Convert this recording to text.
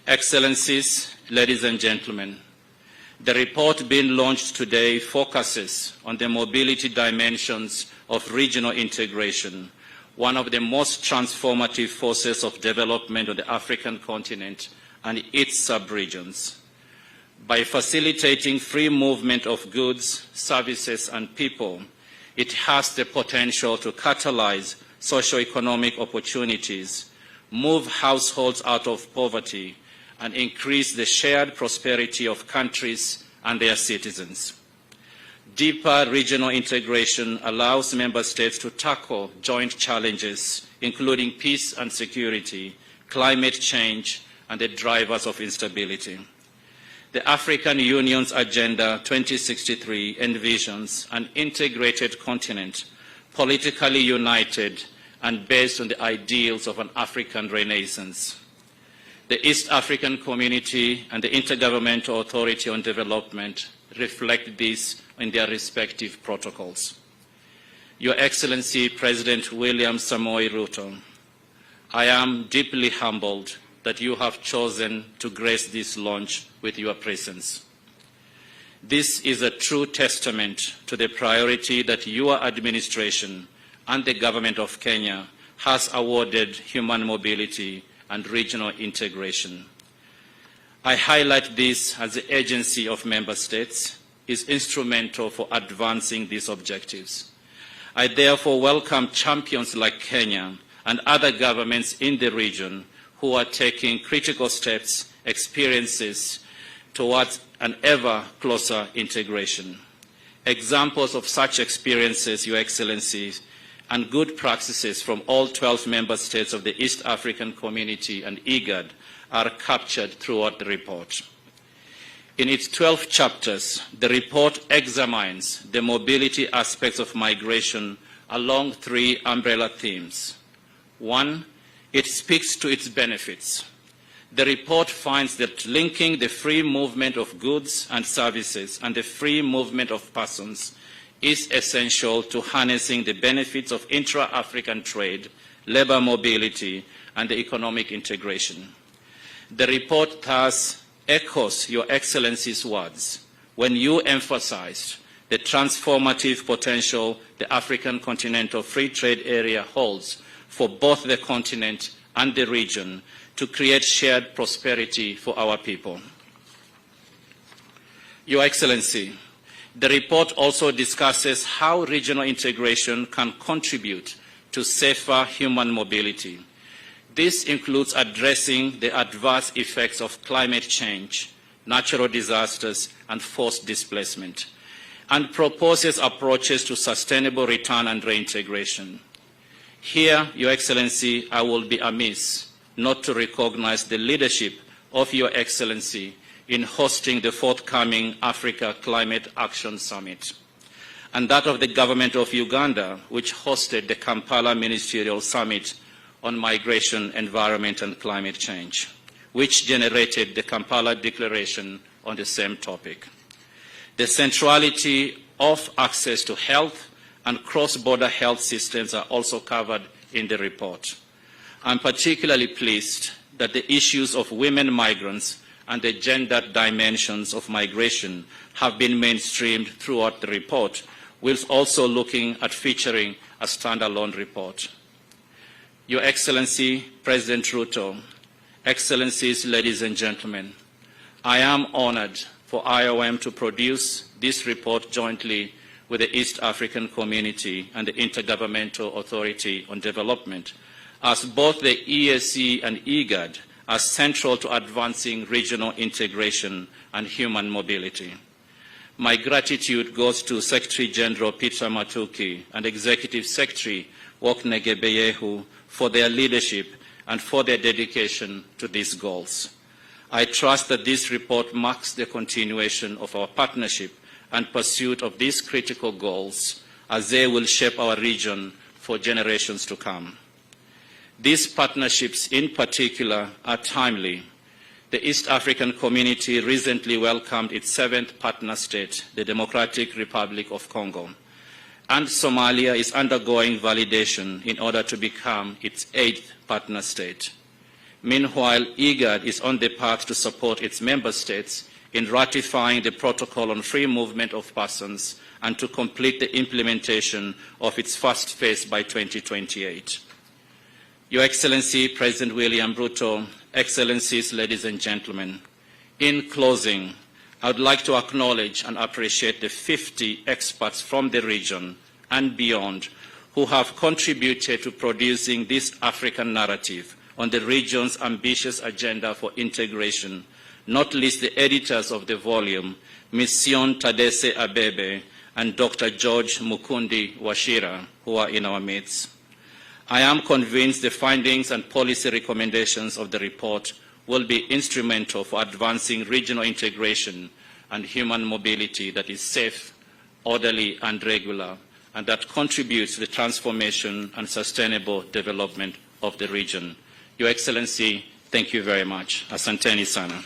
Excellencies, ladies and gentlemen, the report being launched today focuses on the mobility dimensions of regional integration, one of the most transformative forces of development on the African continent and its sub-regions. By facilitating free movement of goods, services, and people, it has the potential to catalyze socio-economic opportunities, move households out of poverty, and increase the shared prosperity of countries and their citizens. Deeper regional integration allows member states to tackle joint challenges, including peace and security, climate change, and the drivers of instability. The African Union's Agenda 2063 envisions an integrated continent, politically united and based on the ideals of an African Renaissance. The East African Community and the Intergovernmental Authority on Development reflect this in their respective protocols. Your Excellency, President William Samoei Ruto, I am deeply humbled that you have chosen to grace this launch with your presence. This is a true testament to the priority that your administration and the Government of Kenya has awarded human mobility and regional integration. I highlight this as the agency of member states is instrumental for advancing these objectives. I therefore welcome champions like Kenya and other governments in the region who are taking critical steps, experiences towards an ever closer integration. Examples of such experiences, Your Excellencies, and good practices from all 12 member states of the East African Community and IGAD are captured throughout the report. In its 12 chapters, the report examines the mobility aspects of migration along 3 umbrella themes. 1, it speaks to its benefits. The report finds that linking the free movement of goods and services and the free movement of persons is essential to harnessing the benefits of intra-African trade, labor mobility, and the economic integration. The report thus echoes Your Excellency's words when you emphasized the transformative potential the African Continental Free Trade Area holds for both the continent and the region to create shared prosperity for our people. Your Excellency, the report also discusses how regional integration can contribute to safer human mobility. This includes addressing the adverse effects of climate change, natural disasters, and forced displacement, and proposes approaches to sustainable return and reintegration. Here, Your Excellency, I will be amiss not to recognize the leadership of Your Excellency in hosting the forthcoming Africa Climate Action Summit, and that of the Government of Uganda, which hosted the Kampala Ministerial Summit on Migration, Environment and Climate Change, which generated the Kampala Declaration on the same topic. The centrality of access to health and cross-border health systems are also covered in the report. I'm particularly pleased that the issues of women migrants and the gender dimensions of migration have been mainstreamed throughout the report, whilst also looking at featuring a standalone report. Your Excellency, President Ruto, Excellencies, ladies and gentlemen, I am honored for IOM to produce this report jointly with the East African Community and the Intergovernmental Authority on Development, as both the EAC and IGAD are central to advancing regional integration and human mobility. My gratitude goes to Secretary General Peter Matuki and Executive Secretary Wokne Gebeyehu for their leadership and for their dedication to these goals. I trust that this report marks the continuation of our partnership and pursuit of these critical goals as they will shape our region for generations to come. These partnerships in particular are timely. The East African Community recently welcomed its 7th partner state, the Democratic Republic of Congo, and Somalia is undergoing validation in order to become its 8th partner state. Meanwhile, IGAD is on the path to support its member states in ratifying the Protocol on Free Movement of Persons and to complete the implementation of its first phase by 2028. Your Excellency, President William Ruto, Excellencies, ladies and gentlemen, in closing, I would like to acknowledge and appreciate the 50 experts from the region and beyond who have contributed to producing this African narrative on the region's ambitious agenda for integration, not least the editors of the volume, Mission Tadesse Abebe and Dr. George Mukundi Washira, who are in our midst. I am convinced the findings and policy recommendations of the report will be instrumental for advancing regional integration and human mobility that is safe, orderly, and regular, and that contributes to the transformation and sustainable development of the region. Your Excellency, thank you very much. Asanteni sana.